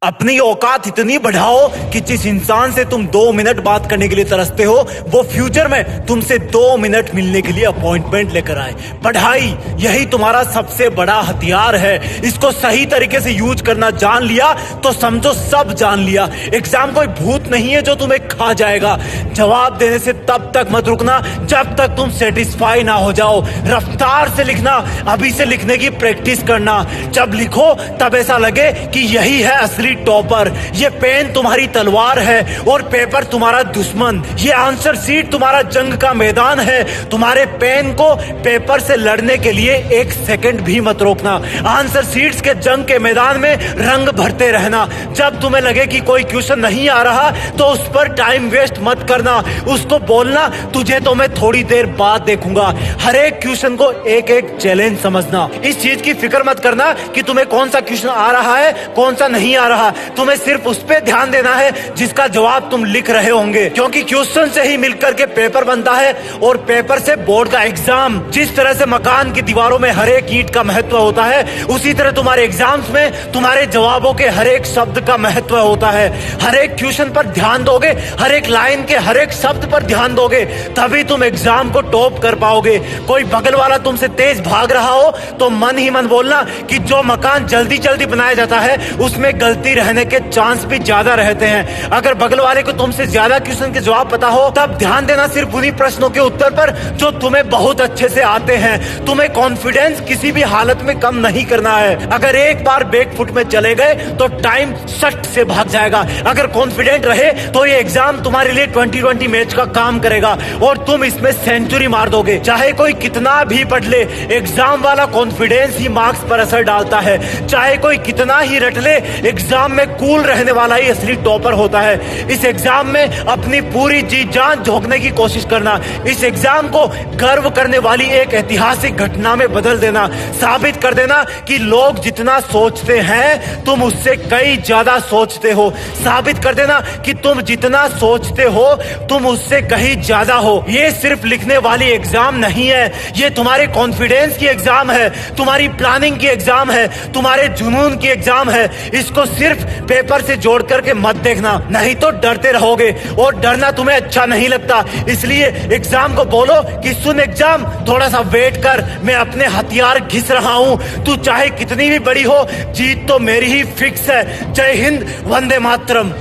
अपनी औकात इतनी बढ़ाओ कि जिस इंसान से तुम 2 मिनट बात करने के लिए तरसते हो वो फ्यूचर में तुमसे 2 मिनट मिलने के लिए अपॉइंटमेंट लेकर आए। पढ़ाई यही तुम्हारा सबसे बड़ा हथियार है। इसको सही तरीके से यूज करना जान लिया तो समझो सब जान लिया। एग्जाम कोई भूत नहीं है जो तुम्हें खा जाएगा। जवाब देने से तब तक मत रुकना जब तक तुम सेटिस्फाई ना हो जाओ। रफ्तार से लिखना, अभी से लिखने की प्रैक्टिस करना। जब लिखो तब ऐसा लगे कि यही है असली टॉपर। ये पेन तुम्हारी तलवार है और पेपर तुम्हारा दुश्मन। ये आंसर शीट तुम्हारा जंग का मैदान है। तुम्हारे पेन को पेपर से लड़ने के लिए 1 सेकंड भी मत रोकना। आंसर शीट्स के जंग के मैदान में रंग भरते रहना। जब तुम्हें लगे कि कोई क्वेश्चन नहीं आ रहा तो उस पर टाइम वेस्ट मत करना। उसको बोलना तुझे तो मैं थोड़ी देर बाद देखूंगा। हर एक क्वेश्चन को एक एक चैलेंज समझना। इस चीज की फिक्र मत करना कि तुम्हें कौन सा क्वेश्चन आ रहा है कौन सा नहीं आ रहा। तुम्हें सिर्फ उस पे ध्यान देना है जिसका जवाब तुम लिख रहे होंगे, क्योंकि क्वेश्चन से ही मिलकर के पेपर बनता है और पेपर से बोर्ड का एग्जाम। जिस तरह से मकान की दीवारों में हर एक ईंट का महत्व होता है उसी तरह तुम्हारे एग्जाम्स में तुम्हारे जवाबों के हर एक शब्द का महत्व होता है। हर एक क्वेश्चन पर ध्यान दोगे, हर एक लाइन के हर एक शब्द पर ध्यान दोगे, तभी तुम एग्जाम को टॉप कर पाओगे। कोई बगल वाला तुमसे तेज भाग रहा हो तो मन ही मन बोलना कि जो मकान जल्दी जल्दी बनाया जाता है उसमें गलती रहने के चांस भी ज्यादा रहते हैं। अगर बगल वाले को तुमसे ज्यादा क्वेश्चन के जवाब पता हो तब ध्यान देना सिर्फ उन्हीं प्रश्नों के उत्तर पर जो तुम्हें बहुत अच्छे से आते हैं। तुम्हें कॉन्फिडेंस किसी भी हालत में कम नहीं करना है। अगर एक बार बैकफुट में चले गए तो टाइम सट से भाग जाएगा। अगर कॉन्फिडेंट रहे तो ये एग्जाम तुम्हारे लिए 2020 मैच का काम करेगा और तुम इसमें सेंचुरी मार दोगे। चाहे कोई कितना भी पढ़ ले, एग्जाम वाला कॉन्फिडेंस ही मार्क्स पर असर डालता है। चाहे कोई कितना ही रट ले, एग्जाम में कूल रहने वाला ही असली टॉपर होता है। इस एग्जाम में अपनी पूरी जी जान झोंकने की कोशिश करना। इस एग्जाम को गर्व करने वाली एक ऐतिहासिक घटना में बदल देना। साबित कर देना कि लोग जितना सोचते हैं तुम उससे कई ज्यादा सोचते हो। साबित कर देना कि तुम जितना सोचते हो तुम उससे कहीं ज्यादा हो। ये सिर्फ लिखने वाली एग्जाम नहीं है, ये तुम्हारे कॉन्फिडेंस की एग्जाम है, तुम्हारी प्लानिंग की एग्जाम है, तुम्हारे जुनून की एग्जाम है। इसको सिर्फ पेपर से जोड़ करके मत देखना, नहीं तो डरते रहोगे और डरना तुम्हें अच्छा नहीं लगता। इसलिए एग्जाम को बोलो कि सुन एग्जाम, थोड़ा सा वेट कर, मैं अपने हथियार घिस रहा हूं। तू चाहे कितनी भी बड़ी हो, जीत तो मेरी ही फिक्स है। जय हिंद, वंदे मातरम।